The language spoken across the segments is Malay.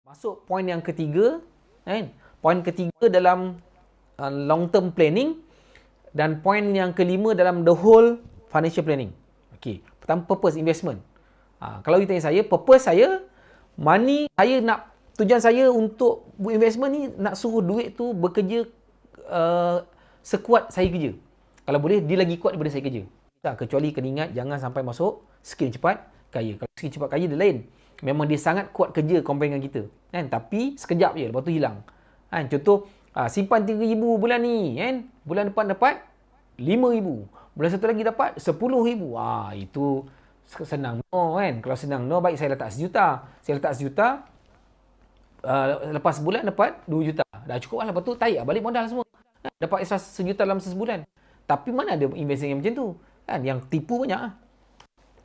Masuk poin yang ketiga, kan? Poin ketiga dalam long term planning dan poin yang kelima dalam the whole financial planning. Okey, pertama purpose investment. Kalau you tanya saya, purpose saya, money saya nak, tujuan saya untuk buat investment ni nak suruh duit tu bekerja sekuat saya kerja. Kalau boleh, dia lagi kuat daripada saya kerja. Tak, kecuali kena ingat jangan sampai masuk skin cepat kaya. Kalau skin cepat kaya dia lain. Memang dia sangat kuat kerja compare dengan kita. Kan? Tapi sekejap je, lepas tu hilang. Kan? Contoh, simpan 3,000 bulan ni. Kan? Bulan depan dapat 5,000. Bulan satu lagi dapat 10,000. Itu senang no kan. Kalau senang no, baik saya letak sejuta. Saya letak sejuta, lepas sebulan dapat 2 juta. Dah cukup lah. Lepas tu tarik balik modal semua. Dapat extra sejuta dalam sebulan. Tapi mana ada investment yang macam tu? Kan? Yang tipu banyak lah.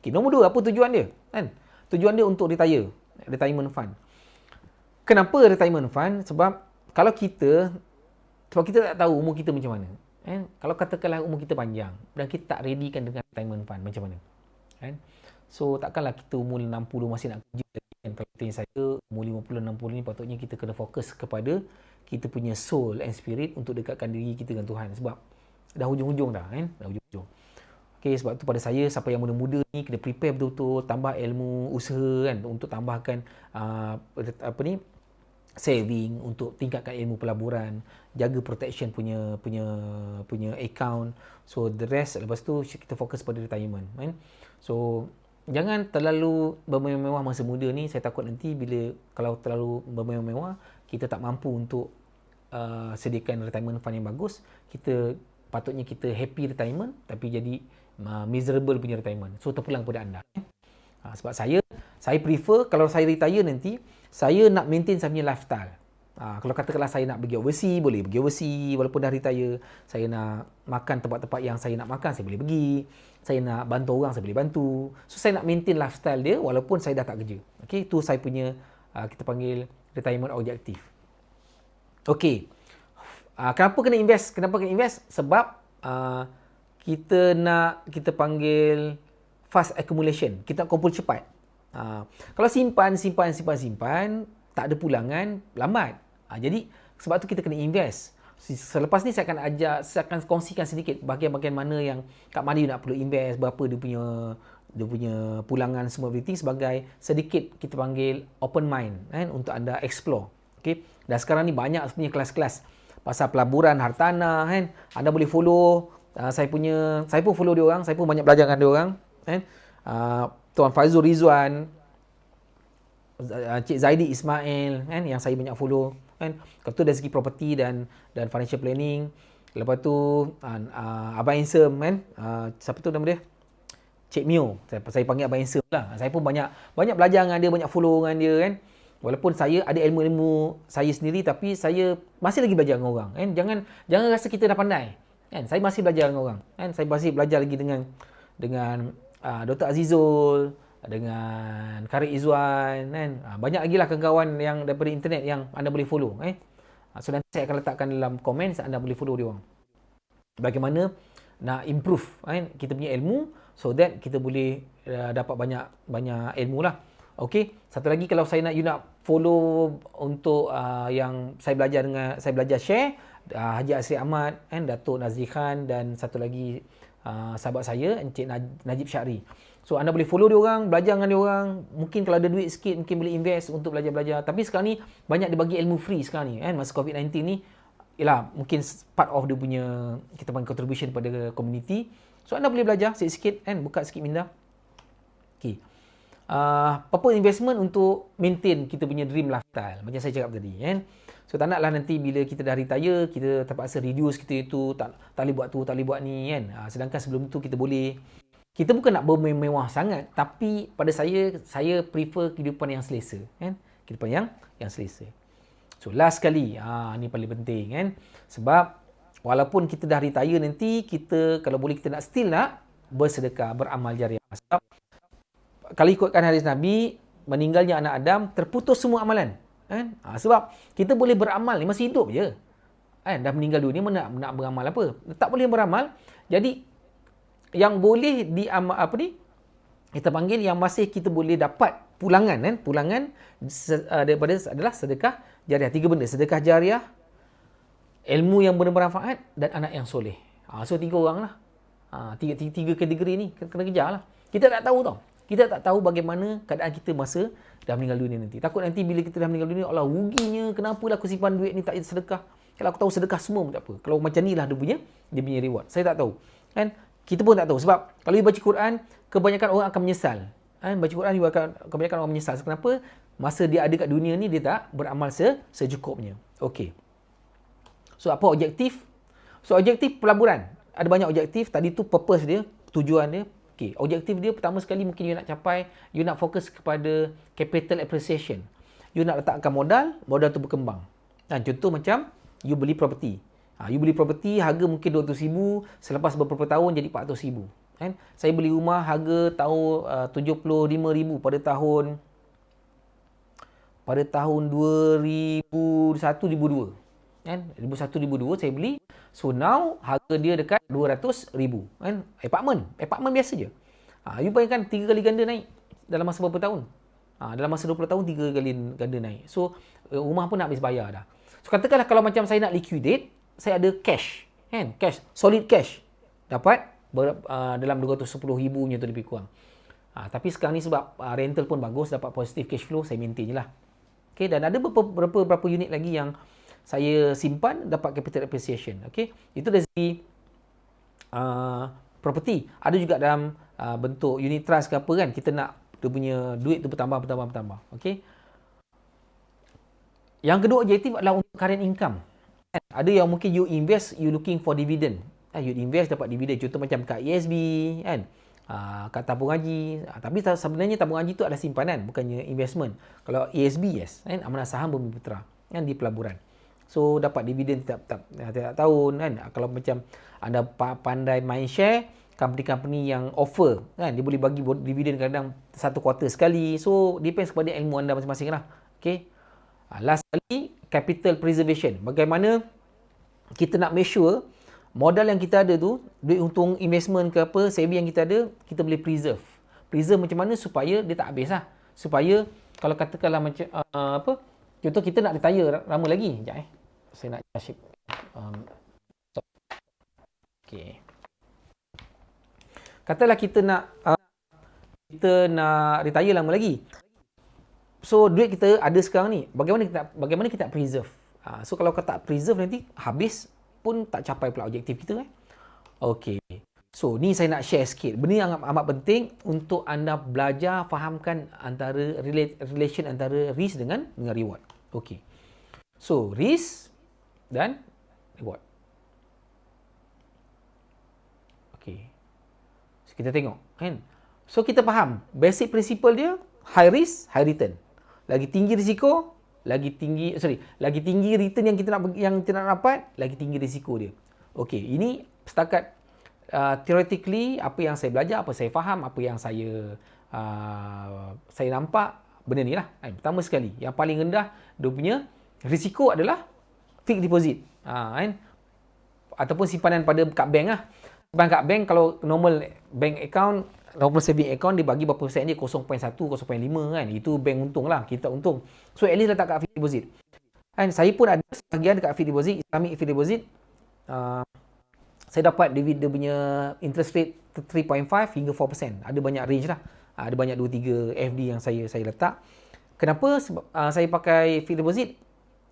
Okay, nombor 2, apa tujuan dia? Kan? Tujuan dia untuk retirement fund. Kenapa retirement fund? Sebab kita tak tahu umur kita macam mana. Kan? Kalau katakanlah umur kita panjang dan kita tak ready kan dengan retirement fund, macam mana? Kan? So takkanlah kita umur 60 masih nak kerja. Kan? Kalau tanya saya, umur 50-60 ni patutnya kita kena fokus kepada kita punya soul and spirit untuk dekatkan diri kita dengan Tuhan. Sebab dah hujung-hujung dah. Kan? Dah hujung-hujung. Okay, sebab tu pada saya, siapa yang muda-muda ni kena prepare betul-betul, tambah ilmu usaha kan, untuk tambahkan saving, untuk tingkatkan ilmu pelaburan, jaga protection punya account. So the rest, lepas tu kita fokus pada retirement kan. So jangan terlalu bermewah-mewah masa muda ni. Saya takut nanti kalau terlalu bermewah-mewah, kita tak mampu untuk sediakan retirement fund yang bagus. Patutnya kita happy retirement tapi jadi miserable punya retirement. So terpulang pada anda. Sebab saya prefer kalau saya retire nanti, saya nak maintain saya punya lifestyle. Kalau katakanlah saya nak pergi overseas, boleh pergi overseas walaupun dah retire. Saya nak makan tempat-tempat yang saya nak makan, saya boleh pergi. Saya nak bantu orang, saya boleh bantu. So saya nak maintain lifestyle dia walaupun saya dah tak kerja. Okay, itu saya punya kita panggil retirement objective. Okay. Kenapa kena invest? Sebab kita panggil fast accumulation. Kita nak kumpul cepat. Kalau simpan, tak ada pulangan, lambat. Jadi sebab tu kita kena invest. Selepas ni saya akan kongsikan sedikit bahagian-bahagian mana yang kat mana you nak perlu invest, berapa dia punya pulangan semua everything, sebagai sedikit kita panggil open mind kan, untuk anda explore. Okay? Dan sekarang ni banyak sebenarnya kelas-kelas pasal pelaburan hartanah kan. Anda boleh follow saya pun follow dia orang, saya pun banyak belajar dengan dia orang kan. Tuan Faizul Rizwan, Cik Zaidi Ismail kan, yang saya banyak follow kan. Kalau tu dari segi property dan financial planning. Lepas tu Abang Handsome kan, siapa tu nama dia? Cik Mio. Saya panggil Abang Handsome lah. Saya pun banyak belajar dengan dia, banyak follow dengan dia kan. Walaupun saya ada ilmu-ilmu saya sendiri, tapi saya masih lagi belajar dengan orang kan. Jangan rasa kita dah pandai kan. Saya masih belajar dengan orang kan. Saya masih belajar lagi dengan Dr. Azizul, dengan Karik Izwan kan. Banyak lagi lah kawan-kawan yang daripada internet yang anda boleh follow kan. So nanti saya akan letakkan dalam komen, anda boleh follow dia orang. Bagaimana nak improve kan kita punya ilmu, so that kita boleh dapat banyak ilmu lah. Okey, satu lagi, kalau you nak follow untuk yang saya belajar share, Haji Asri Ahmad kan, Datuk Nazri Khan, dan satu lagi sahabat saya Encik Najib Syahri. So anda boleh follow dia orang, belajar dengan dia orang. Mungkin kalau ada duit sikit mungkin boleh invest untuk belajar-belajar. Tapi sekarang ni banyak dia bagi ilmu free sekarang ni kan, masa COVID-19 ni. Yalah, mungkin part of dia punya kita panggil contribution pada community. So anda boleh belajar sikit-sikit kan, buka sikit minda. Okey. Apa investment untuk maintain kita punya dream lifestyle, macam saya cakap tadi kan. So tak naklah nanti bila kita dah retire, kita terpaksa reduce kita itu, tak boleh buat tu, tak boleh buat ni kan. Sedangkan sebelum tu kita boleh. Kita bukan nak bermewah sangat, tapi pada saya prefer kehidupan yang selesa kan. Kehidupan yang selesa. So last sekali, ni paling penting kan. Sebab walaupun kita dah retire nanti, kita kalau boleh kita nak bersedekah, beramal jariah. Sebab kalau ikutkan hadis Nabi, meninggalnya anak Adam, terputus semua amalan. Kan? Sebab kita boleh beramal ni masih hidup je. Kan? Dah meninggal dunia, nak beramal apa? Tak boleh beramal. Jadi, yang boleh Kita panggil yang masih kita boleh dapat pulangan kan. Pulangan daripada adalah sedekah jariah. 3 benda. Sedekah jariah, ilmu yang bermanfaat dan anak yang soleh. So 3 orang lah. Tiga kategori ni kena kejar lah. Kita tak tahu tau. Kita tak tahu bagaimana keadaan kita masa dah meninggal dunia nanti. Takut nanti bila kita dah meninggal dunia, Allah ruginya, kenapalah aku simpan duit ni tak sedekah. Kalau aku tahu sedekah semua pun tak apa. Kalau macam ni lah dia punya reward. Saya tak tahu. Kan? Kita pun tak tahu. Sebab kalau you baca Quran, kebanyakan orang akan menyesal. Baca Quran, kebanyakan orang menyesal. Kenapa? Masa dia ada kat dunia ni, dia tak beramal secukupnya. Okey. So, apa objektif? So, objektif pelaburan. Ada banyak objektif. Tadi tu purpose dia, tujuan dia. Okey. Objektif dia pertama sekali mungkin you nak capai, you nak fokus kepada capital appreciation. You nak letakkan modal tu berkembang. Contoh macam, you beli property. You beli property, harga mungkin RM200,000, selepas beberapa tahun jadi RM400,000. Kan? Saya beli rumah harga tahun RM75,000 pada tahun 2001-2002. Kan? 2001-2002 saya beli. So now harga dia dekat RM200,000. Kan? Apartment biasa je. You bayangkan 3 kali ganda naik dalam masa berapa tahun? Dalam masa 20 tahun 3 kali ganda naik. So rumah pun nak habis bayar dah. So katakanlah kalau macam saya nak liquidate, saya ada cash, kan? Cash, solid cash. Dapat dalam RM210,000 tu lebih kurang. Tapi sekarang ni sebab rental pun bagus, dapat positive cash flow, saya maintain je lah. Okay, dan ada beberapa unit lagi yang saya simpan dapat capital appreciation. Okay, itu dari segi property. Ada juga dalam bentuk unit trust ke apa kan, kita nak dia punya duit tu bertambah. Okay. Yang kedua objektif adalah untuk current income. Ada yang mungkin you invest, you looking for dividend. You invest dapat dividen. Contoh macam kat ESB, kan? Kat tabung haji. Tapi sebenarnya tabung haji tu adalah simpanan, bukannya investment. Kalau ESB, yes. Kan? Amanah saham Bumi Putra. Kan? Di pelaburan. So, dapat dividen tiap tahun. Kan? Kalau macam anda pandai main share, company-company yang offer, kan? Dia boleh bagi dividen kadang 1 kuartal sekali. So, depends kepada ilmu anda masing-masing lah. Okay? Last kali, capital preservation. Bagaimana kita nak make sure modal yang kita ada tu, duit untung investment ke apa, saving yang kita ada, kita boleh preserve. Preserve macam mana supaya dia tak habis lah. Supaya kalau katakanlah macam contoh kita nak retire lama lagi. Sekejap saya nak ship. Okay. Katalah kita nak retire lama lagi. So duit kita ada sekarang ni, bagaimana kita nak preserve? So kalau kita tak preserve nanti habis pun tak capai pula objektif kita. Okey. So ni saya nak share sikit. Benda yang amat penting untuk anda belajar fahamkan antara relation antara risk dengan reward. Okey. So risk dan reward. Okey. So kita tengok kan. So kita faham basic principle dia high risk, high return. Lagi tinggi risiko, lagi tinggi return yang kita nak dapat, lagi tinggi risiko dia. Okey, ini setakat theoretically apa yang saya belajar, apa saya faham, apa yang saya nampak, benda ni lah. Pertama sekali, yang paling rendah dia punya risiko adalah fixed deposit. Ataupun simpanan kat bank lah. Kat bank, kalau normal bank account, normal saving account dia bagi berapa persen je, 0.1, 0.5 kan. Itu bank untung lah, kita untung. So at least letak kat fixed deposit. Saya pun ada sebahagian dekat fixed deposit, Islamic fixed deposit. Saya dapat dia punya interest rate 3.5 hingga 4%. Ada banyak range lah. Ada banyak 2-3 FD yang saya letak. Kenapa saya pakai fixed deposit?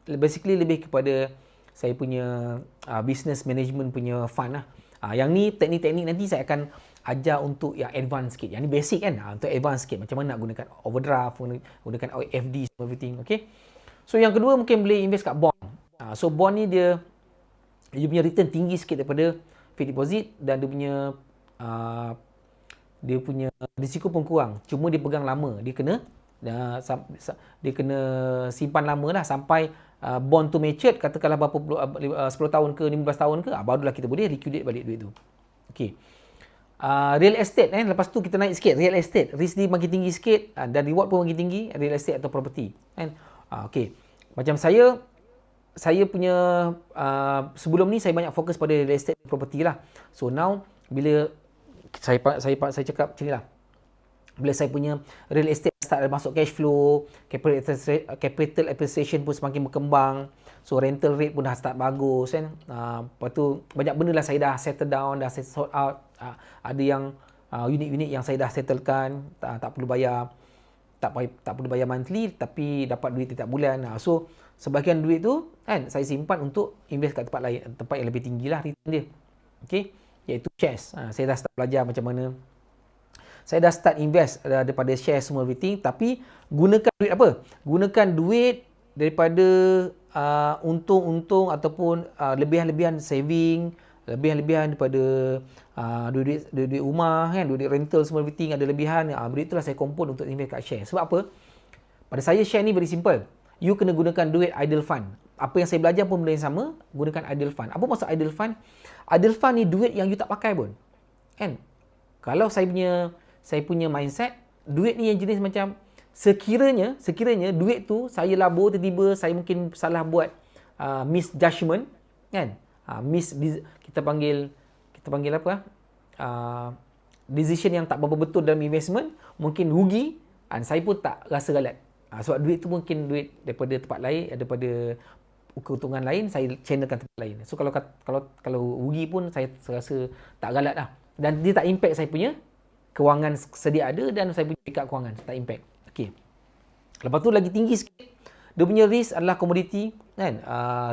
Basically lebih kepada saya punya business management punya fund lah. Yang ni teknik-teknik nanti saya akan ajar untuk yang advance sikit. Yang ni basic kan, untuk advance sikit. Macam mana nak gunakan overdraft, gunakan FD, everything. Okay. So yang kedua mungkin boleh invest kat bond. So bond ni dia punya return tinggi sikit daripada fixed deposit dan dia punya risiko pun kurang. Cuma dia pegang lama. Dia kena simpan lama lah sampai bond tu matured, katakanlah berapa 10 tahun ke 15 tahun ke, barulah kita boleh liquidate balik duit tu. Okay. Real estate lepas tu kita naik sikit. Real estate risk dia makin tinggi sikit dan reward pun makin tinggi, real estate atau property kan. Okey, macam saya punya sebelum ni saya banyak fokus pada real estate property lah. So now bila saya cakap macam ni lah, Bila saya punya real estate start masuk cash flow, capital appreciation pun semakin berkembang. So rental rate pun dah start bagus kan. Lepas tu banyak benda lah saya dah settle down, dah sort out. Ada yang unit-unit yang saya dah settlekan, tak perlu bayar tak perlu bayar monthly tapi dapat duit setiap bulan. So sebahagian duit tu kan saya simpan untuk invest kat tempat lain, tempat yang lebih tinggi lah return dia. Okey, iaitu shares. Saya dah start belajar macam mana. Saya dah start invest daripada share semua everything, tapi gunakan duit apa? Gunakan duit daripada untung-untung ataupun lebihan-lebihan saving, lebihan-lebihan daripada duit rumah kan, duit rental semua everything ada lebihan. Duit itulah saya kompon untuk invest kat share. Sebab apa? Pada saya share ni very simple. You kena gunakan duit idle fund. Apa yang saya belajar pun benda yang sama, gunakan idle fund. Apa maksud idle fund? Idle fund ni duit yang you tak pakai pun. Kan? Kalau saya punya mindset, duit ni yang jenis macam sekiranya duit tu saya labur tiba-tiba saya mungkin salah buat misjudgment kan? Kita panggil apa? Decision yang tak berapa betul dalam investment, mungkin rugi, dan saya pun tak rasa galat. Sebab duit tu mungkin duit daripada tempat lain, daripada keuntungan lain, saya channelkan tempat lain. So kalau rugi pun saya rasa tak galat lah. Dan dia tak impact saya punya kewangan sedia ada dan saya punya backup kewangan. Tak impact. Okay. Lepas tu lagi tinggi sikit, dia punya risk adalah komoditi kan.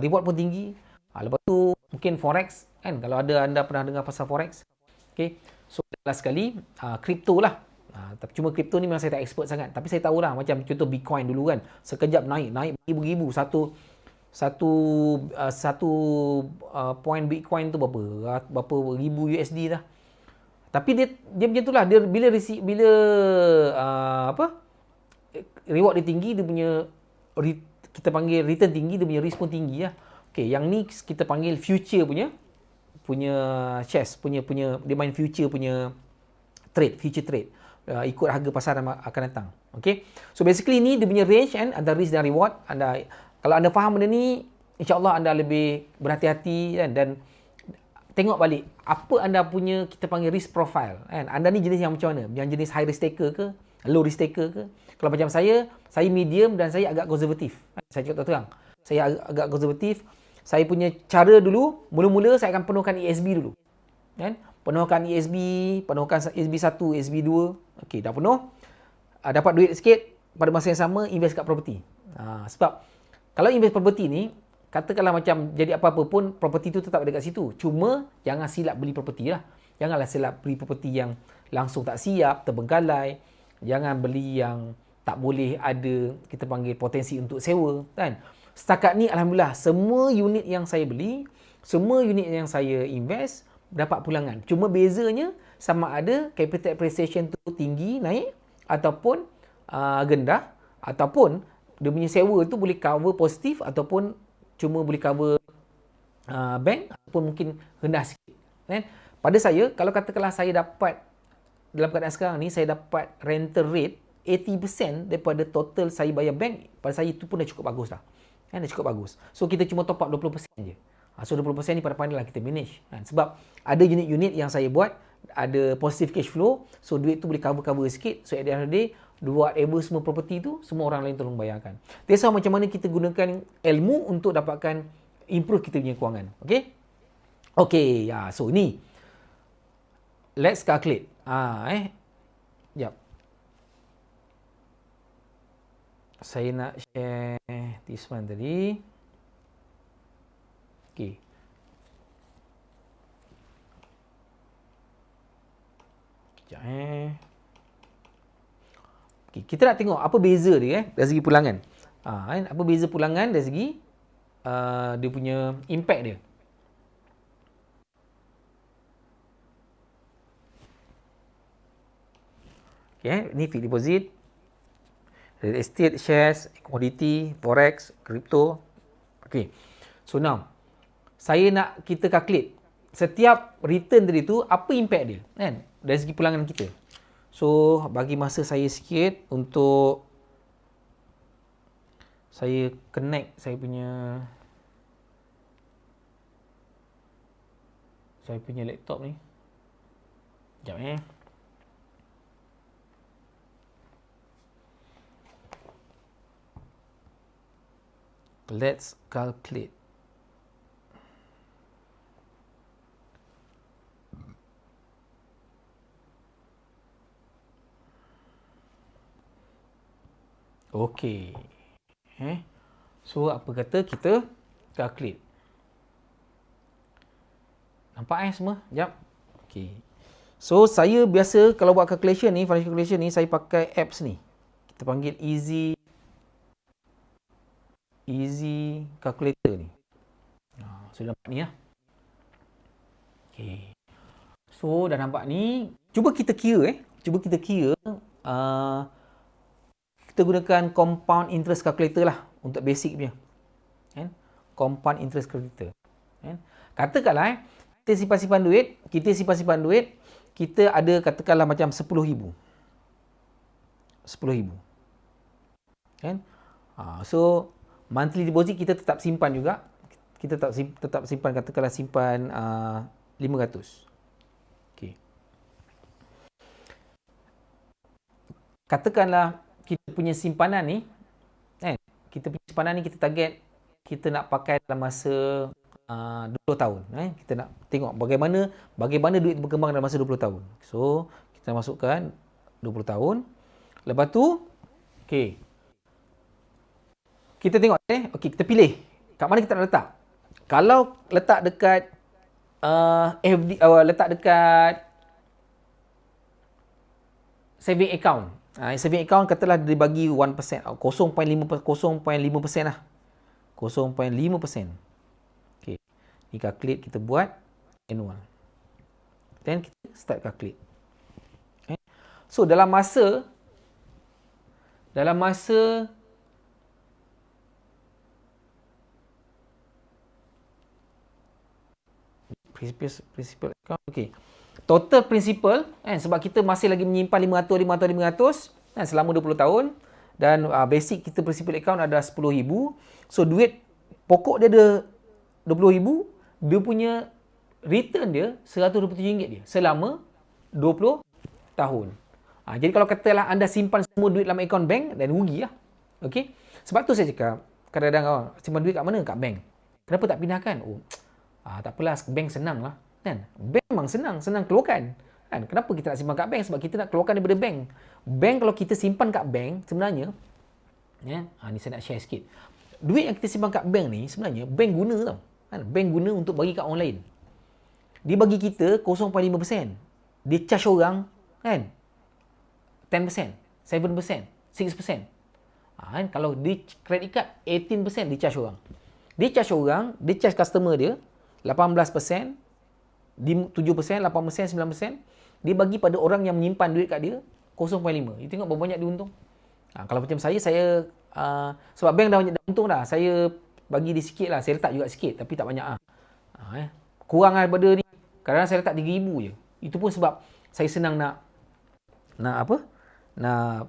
Reward pun tinggi. Lepas tu mungkin forex kan. Kalau anda pernah dengar pasal forex. Okay. So last sekali, crypto lah. Tapi cuma crypto ni memang saya tak expert sangat. Tapi saya tahulah macam contoh Bitcoin dulu kan. Sekejap naik ribu-ribu. Satu point Bitcoin tu berapa ribu USD dah. Tapi dia macam itulah. Dia bila reward dia tinggi, dia punya kita panggil return tinggi, dia punya risk pun tinggi lah. Okay, yang ni kita panggil future punya shares, punya dia main future punya future trade. Ikut harga pasar akan datang. Okay. So basically ni dia punya range kan, antara risk dan reward. Kalau anda faham benda ni, insya-Allah anda lebih berhati-hati kan, dan tengok balik apa anda punya kita panggil risk profile kan. Anda ni jenis yang macam mana? Yang jenis high risk taker ke, low risk taker ke? Kalau macam saya medium dan saya agak konservatif. Saya cakap terang. Saya agak konservatif. Saya punya cara dulu, mula-mula saya akan penuhkan ESB dulu. Kan? Penuhkan ESB 1, ESB 2. Okey, dah penuh. Dapat duit sikit, pada masa yang sama invest kat property. Sebab kalau invest property ni, katakanlah macam jadi apa-apa pun, property tu tetap ada kat situ. Cuma jangan silap beli property lah. Janganlah silap beli property yang langsung tak siap, terbengkalai. Jangan beli yang tak boleh ada, kita panggil potensi untuk sewa kan. Setakat ni alhamdulillah semua unit yang saya beli, semua unit yang saya invest dapat pulangan. Cuma bezanya sama ada capital appreciation tu tinggi naik ataupun rendah, ataupun dia punya sewa tu boleh cover positif ataupun cuma boleh cover bank, ataupun mungkin rendah sikit kan. Pada saya, kalau katakanlah saya dapat dalam keadaan sekarang ni, saya dapat rental rate 80% daripada total saya bayar bank, pada saya itu pun dah cukup bagus lah kan, dah cukup bagus. So kita cuma top up 20% je. So 20% ni pandai-pandai lah kita manage kan? Sebab ada unit-unit yang saya buat ada positive cash flow, so duit tu boleh cover sikit. So at the end of the day, whatever semua property tu semua orang lain tolong bayarkan. That's how macam mana kita gunakan ilmu untuk dapatkan improve kita punya kewangan. Okay, so ni let's calculate. Sekejap. Saya nak share this one tadi. Okay. Sekejap Okay, kita nak tengok apa beza dia dari segi pulangan. Apa beza pulangan dari segi dia punya impact dia. Okay, ni fixed deposit, real estate, shares, commodity, forex, crypto. Okay. So now, saya nak kita calculate setiap return tadi tu apa impact dia kan dari segi pulangan kita. So, bagi masa saya sikit untuk saya connect saya punya laptop ni. Sekejap Let's calculate. Okey. So apa kata kita calculate. Nampak semua? Jap. Okey. So saya biasa kalau buat calculation ni, financial calculation ni, saya pakai apps ni. Kita panggil easy calculator ni. So nampak ni lah. Okey. So dah nampak ni. Cuba kita kira kita gunakan compound interest calculator lah untuk basic punya. Compound interest calculator. Katakanlah kita simpan-simpan duit, kita ada katakanlah macam 10,000. 10,000. So monthly deposit kita tetap simpan juga. Kita tetap simpan, katakanlah simpan 500. Okey. Katakanlah kita punya simpanan ni, kita target kita nak pakai dalam masa 20 tahun. Kita nak tengok bagaimana duit berkembang dalam masa 20 tahun. So, kita masukkan 20 tahun. Lepas tu, okey. Kita tengok okey, kita pilih kat mana kita nak letak. Kalau letak dekat FD, letak dekat saving account. Saving account katalah dia bagi 1%, 0.5% lah. 0.5%. Okey. Ni calculate, kita buat annual. Then kita start calculate. So dalam masa principal account, okey. Total principal sebab kita masih lagi menyimpan 500 selama 20 tahun dan basic kita principal account ada 10,000. So duit pokok dia ada 20,000, dia punya return dia RM127 dia selama 20 tahun. Jadi kalau katalah anda simpan semua duit dalam akaun bank, dan rugilah. Okey. Sebab tu saya cakap, kadang-kadang simpan duit kat mana? Kat bank. Kenapa tak pindahkan? Tak apalah, bank senang lah. Kan? Bank memang senang keluarkan. Kan? Kenapa kita nak simpan kat bank? Sebab kita nak keluarkan daripada bank. Bank kalau kita simpan kat bank, sebenarnya, ni saya nak share sikit. Duit yang kita simpan kat bank ni, sebenarnya, bank guna tau. Kan? Bank guna untuk bagi kat orang lain. Dia bagi kita 0.5%. Dia charge orang, kan? 10%, 7%, 6%. Kan? Kalau di credit card, 18% dia charge orang. Dia charge customer dia, 18%, 7%, 8%, 9%. Dia bagi pada orang yang menyimpan duit kat dia 0.5. You tengok berapa banyak dia untung. Kalau macam saya sebab bank dah banyak untung dah. Saya bagi dia sikit lah. Saya letak juga sikit tapi tak banyak lah. Kurang daripada ni. Kadang-kadang saya letak 3,000 je. Itu pun sebab saya senang nak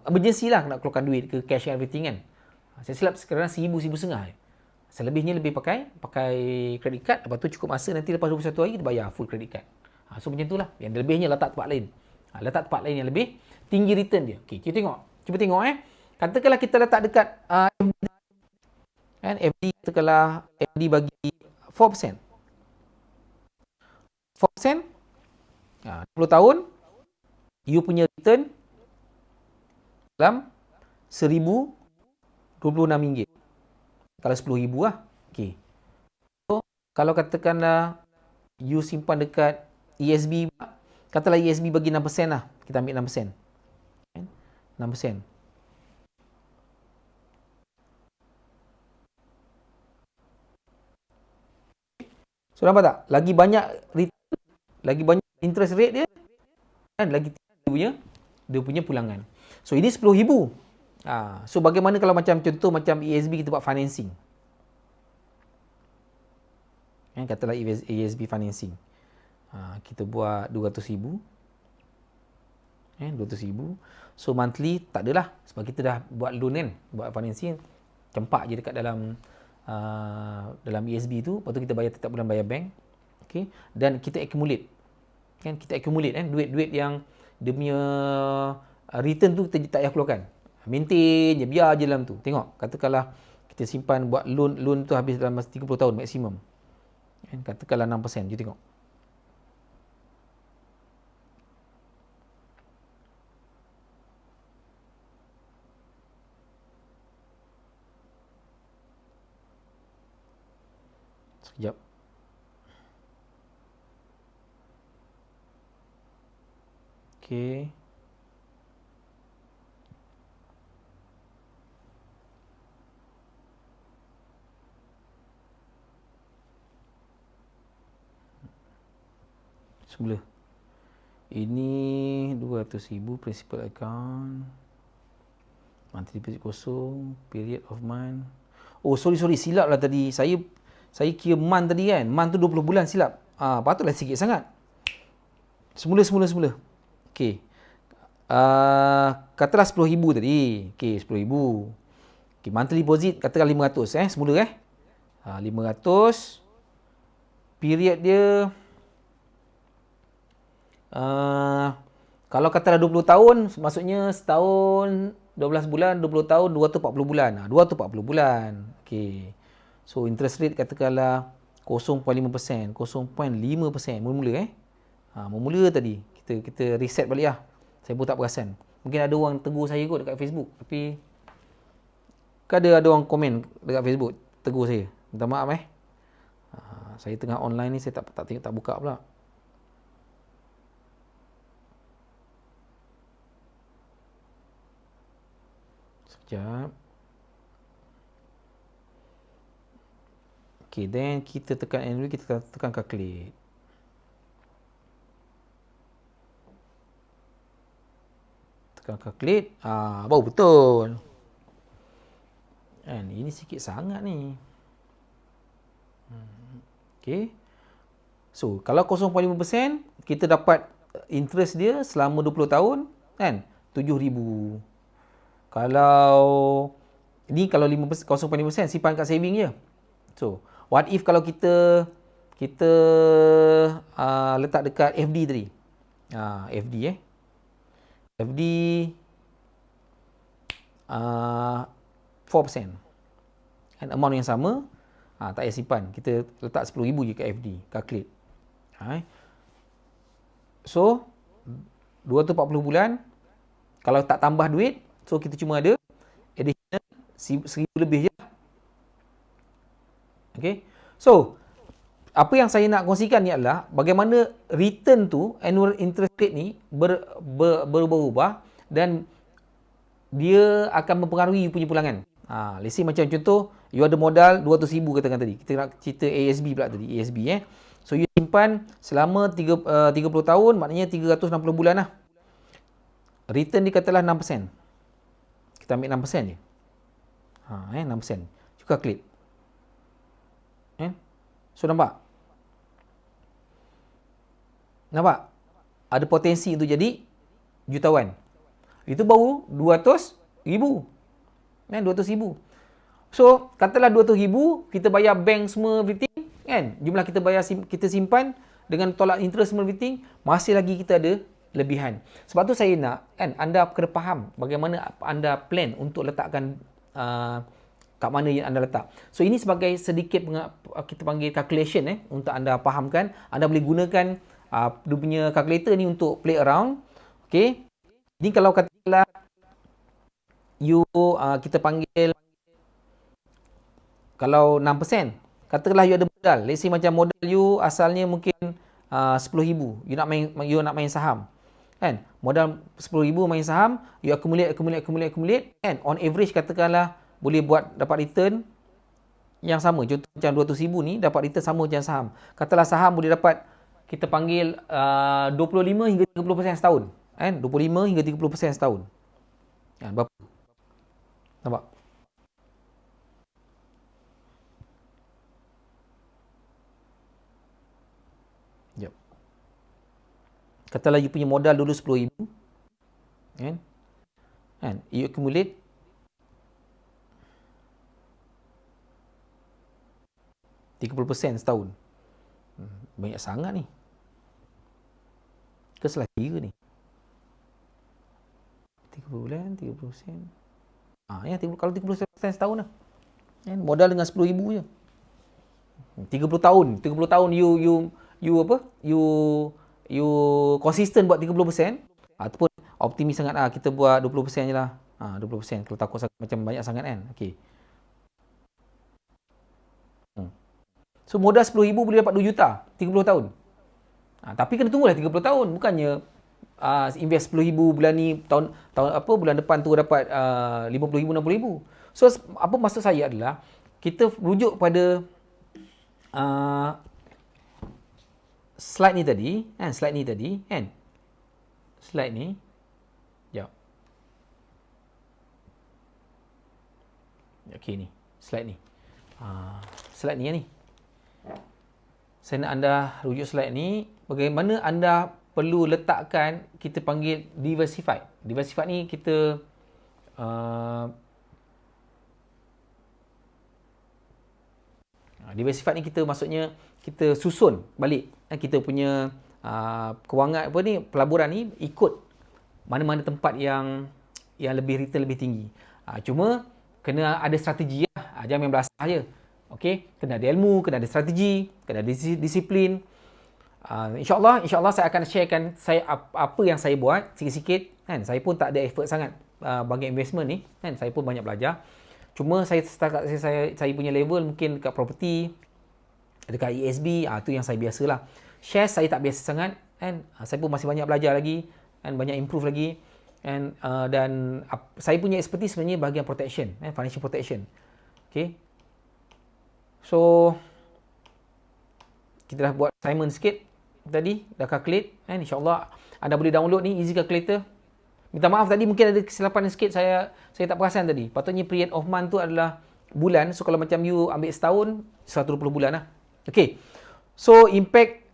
emergency lah, nak keluarkan duit ke cash and everything kan. Saya silap kadang-kadang 1,000, 1,500 je. Selebihnya lebih pakai credit card. Lepas tu cukup masa nanti lepas 21 hari kita bayar full credit card. So macam itulah. Yang lebihnya letak tempat lain. Letak tempat lain yang lebih tinggi return dia. Okey, kita tengok. Cuba tengok Katakanlah kita letak dekat FD. Kan FD katakanlah FD bagi 4%. 4%. 20 tahun you punya return dalam RM1,026. Kalau 10,000 lah. Okey. So, kalau katakanlah you simpan dekat ESB, katalah ESB bagi 6% lah. Kita ambil 6%. 6%. So, nampak tak? Lagi banyak return, lagi banyak interest rate dia, dan lagi tinggi dia punya pulangan. So, ini 10,000. So bagaimana kalau macam contoh macam ESB kita buat financing. Katalah ESB financing. Kita buat 200,000. 200,000. So monthly tak adalah sebab kita dah buat loan kan, buat financing campak je dekat dalam ESB tu, lepas tu kita bayar setiap bulan bayar bank. Okey, dan kita accumulate. Kita accumulate duit-duit yang dia punya return tu kita tak payah keluarkan. Maintain je, biar je dalam tu. Tengok, katakanlah Kita simpan buat loan tu habis dalam masa 30 tahun maksimum. Kan? Katakanlah 6%. You tengok. Sekejap. Okay. Semula. Ini 200,000 principal account. Monthly deposit kosong, period of month. Oh, sorry silap lah tadi. Saya kira month tadi kan. Month tu 20 bulan silap. Patutlah sikit sangat. Semula. Okey. Katalah 10,000 tadi. Okey, 10,000. Okey, monthly deposit katakan 500 semula 500. Period dia kalau katalah 20 tahun, maksudnya setahun 12 bulan, 20 tahun 240 bulan. 240 bulan. Okey. So interest rate katakanlah 0.5%, 0.5% mula-mula mula tadi. Kita reset balik lah. Saya pun tak perasan. Mungkin ada orang tegur saya kot dekat Facebook, tapi kan ada orang komen dekat Facebook tegur saya. Minta maaf saya tengah online ni, saya tak tengok, tak buka pula. Sekejap. Okay, then kita tekan annual, kita tekan calculate. Tekan calculate, baru betul. Kan, ini sikit sangat ni. Okay. So, kalau 0.5%, kita dapat interest dia selama 20 tahun, kan? 7,000. Kalau ni kalau 0.5% simpan kat saving je. So, what if kalau kita letak dekat FD tadi. FD FD 4%. And amount yang sama, tak payah simpan. Kita letak 10,000 je kat FD, calculate. So, 240 bulan, kalau tak tambah duit, so kita cuma ada additional 1,000 lebih je. Okay. So, apa yang saya nak kongsikan ni adalah bagaimana return tu, annual interest rate ni berubah-ubah dan dia akan mempengaruhi you punya pulangan. Let's say macam contoh, you ada modal 200,000 katakan tadi. Kita nak cerita ASB pula tadi, ASB So you simpan selama 30 tahun, maknanya 360 bulan lah. Return dia katalah 6%. Kita ambil 6% je. 6%. Cuba klik. So nampak? Ada potensi untuk jadi jutawan. Itu baru 200,000. 200,000. So, katalah 200,000, kita bayar bank semua everything, kan? Jumlah kita bayar, kita simpan dengan tolak interest semua everything, masih lagi kita ada lebihan. Sebab tu saya nak, kan, anda kena faham bagaimana anda plan untuk letakkan kat mana yang anda letak. So, ini sebagai sedikit kita panggil calculation untuk anda fahamkan. Anda boleh gunakan dia punya calculator ni untuk play around. Okay. Ni kalau katalah you kita panggil kalau 6%, katakanlah you ada modal. Let's say macam modal you asalnya mungkin 10,000. You nak main saham. Kan? Modal 10,000 main saham, you accumulate kan? On average katakanlah boleh dapat return yang sama. Contoh macam 200,000 ni dapat return sama macam saham. Katalah saham boleh dapat kita panggil 25 hingga 30% setahun. Kan? 25 hingga 30% setahun. Kan? Berapa? Nampak? Jap. Katalah you punya modal dulu 10,000. Kan? You accumulate 30% setahun. Banyak sangat ni. Ke salah kira ni? 30 bulan, 30%. Kalau 30% setahun lah. Kan? Modal dengan 10,000 je. 30 tahun. 30 tahun you apa? You konsisten buat 30% ataupun optimis sangat kita buat 20% je lah. 20% kalau takut sangat, macam banyak sangat kan. Okey. So modal 10,000 boleh dapat 2 juta 30 tahun. Tapi kena tunggulah 30 tahun, bukannya invest 10,000 bulan ni, tahun apa bulan depan tu dapat 50,000 60,000. So apa maksud saya adalah kita rujuk pada slide ni tadi kan, slide ni jap. Okey ni slide ni. Slide ni. Saya nak anda rujuk slide ni, bagaimana anda perlu letakkan, kita panggil diversified. Diversified ni kita diversified ni kita maksudnya kita susun balik kita punya kewangan apa ni, pelaburan ni ikut mana-mana tempat yang lebih return lebih tinggi. Cuma kena ada strategi lah. Jangan main belasah je. Okey, kena ada ilmu, kena ada strategi, kena ada disiplin. InsyaAllah saya akan sharekan apa yang saya buat sikit-sikit kan. Saya pun tak ada effort sangat bagi investment ni kan. Saya pun banyak belajar. Cuma saya punya level mungkin dekat property, dekat ESB, tu yang saya biasalah. Share saya tak biasa sangat kan. Saya pun masih banyak belajar lagi dan banyak improve lagi. Dan saya punya expertise sebenarnya bahagian protection, financial protection. Okay. So kita dah buat assignment sikit tadi, dah calculate kan. InsyaAllah anda boleh download ni, easy calculator. Minta maaf tadi mungkin ada kesilapan sikit, saya tak perasan tadi. Patutnya period of month tu adalah bulan. So kalau macam you ambil setahun, 120 bulan lah. Okay. So impact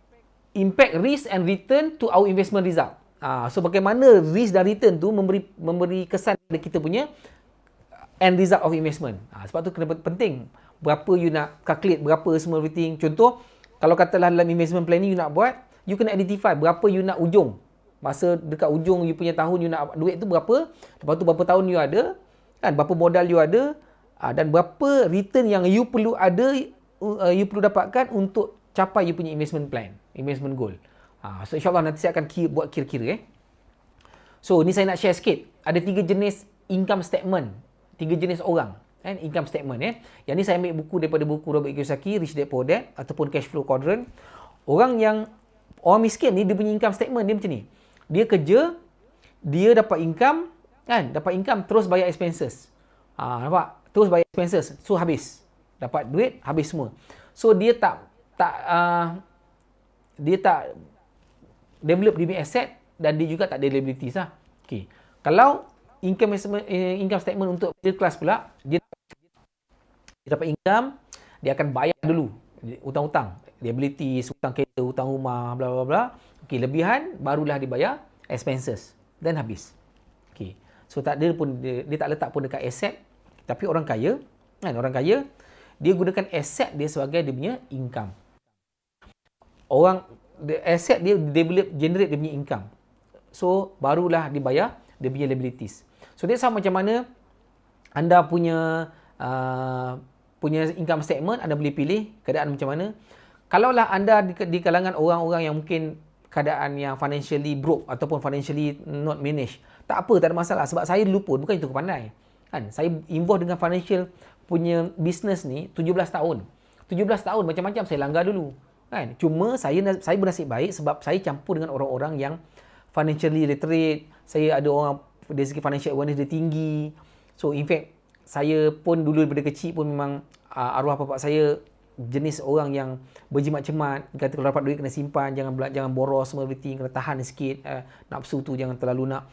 risk and return to our investment result. So bagaimana risk dan return tu memberi kesan pada kita punya end result of investment. Sebab tu kena penting berapa you nak calculate, berapa semua everything. Contoh, kalau katalah dalam investment planning you nak buat, you kena identify berapa you nak ujung. Masa dekat ujung you punya tahun you nak duit tu berapa, lepas tu berapa tahun you ada, kan, berapa modal you ada, dan berapa return yang you perlu ada, you perlu dapatkan untuk capai you punya investment plan, investment goal. So insyaAllah nanti saya akan buat kira-kira. So ni saya nak share sikit. Ada 3 jenis income statement, 3 jenis orang kan, income statement. Yang ni saya ambil buku daripada buku Robert Kiyosaki, Rich Dad Poor Dad ataupun Cash Flow Quadrant. Orang miskin ni dia punya income statement dia macam ni. Dia kerja, dia dapat income kan, terus bayar expenses. Nampak? Terus bayar expenses. So habis. Dapat duit, habis semua. So dia tak develop dia punya asset dan dia juga tak ada liabilities lah. Okay. Kalau income statement untuk middle class pula, dia dapat income, dia akan bayar dulu hutang-hutang, liabilities, hutang kereta, hutang rumah, bla bla bla. Okey, lebihan barulah dibayar expenses dan habis. Okey. So tak ada pun dia tak letak pun dekat asset. Tapi orang kaya dia gunakan asset dia sebagai dia punya income. The asset dia generate dia punya income. So barulah dibayar dia punya liabilities. So that's how macam mana anda punya income statement, anda boleh pilih keadaan macam mana. Kalaulah anda di kalangan orang-orang yang mungkin keadaan yang financially broke ataupun financially not managed, tak apa, tak ada masalah. Sebab saya dulu pun bukan itu pandai. Kan? Saya involve dengan financial punya business ni 17 tahun. 17 tahun macam-macam saya langgar dulu. Kan? Cuma saya bernasib baik sebab saya campur dengan orang-orang yang financially literate. Saya ada orang dari segi financial awareness dia tinggi. So in fact, saya pun dulu daripada kecil pun memang arwah bapak saya jenis orang yang berjimat cemat. Kata kalau dapat duit kena simpan, jangan boros semua everything, kena tahan sikit. Nafsu tu jangan terlalu nak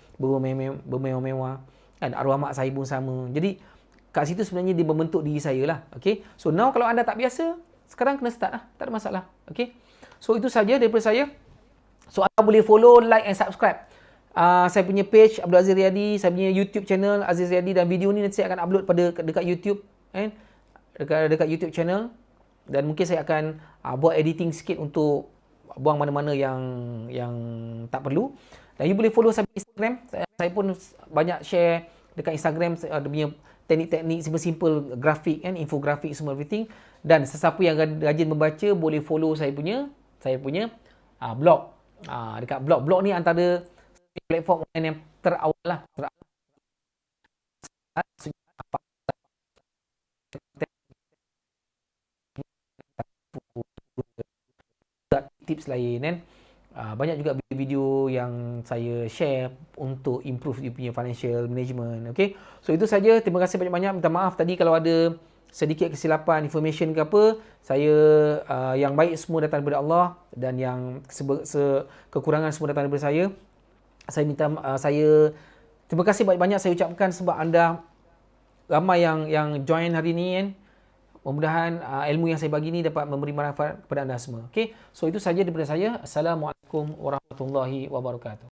bermewah-mewah. Kan, arwah mak saya pun sama. Jadi kat situ sebenarnya dia membentuk diri saya lah. Okay? So now kalau anda tak biasa, sekarang kena start lah. Tak ada masalah. Okay? So itu saja daripada saya. So anda boleh follow, like and subscribe saya punya page Abdul Aziz Riyadi, saya punya YouTube channel Aziz Riyadi, dan video ni nanti saya akan upload dekat YouTube, dekat YouTube channel, dan mungkin saya akan buat editing sikit untuk buang mana-mana yang tak perlu. Dan you boleh follow saya Instagram. Saya pun banyak share dekat Instagram. Saya punya teknik-teknik simple-simple grafik kan, infografik semua everything. Dan sesiapa yang rajin membaca boleh follow saya punya blog. Dekat blog ni antara platform online yang terawal lah. Tips lain kan. Banyak juga video-video yang saya share untuk improve dia punya financial management. Okay. So itu saja. Terima kasih banyak-banyak. Minta maaf tadi kalau ada sedikit kesilapan information ke apa. Saya yang baik semua datang daripada Allah dan yang kekurangan semua datang daripada saya. Saya terima kasih banyak-banyak saya ucapkan sebab anda ramai yang join hari ni kan. Mudah-mudahan ilmu yang saya bagi ni dapat memberi manfaat kepada anda semua. Okay? So itu saja daripada saya. Assalamualaikum warahmatullahi wabarakatuh.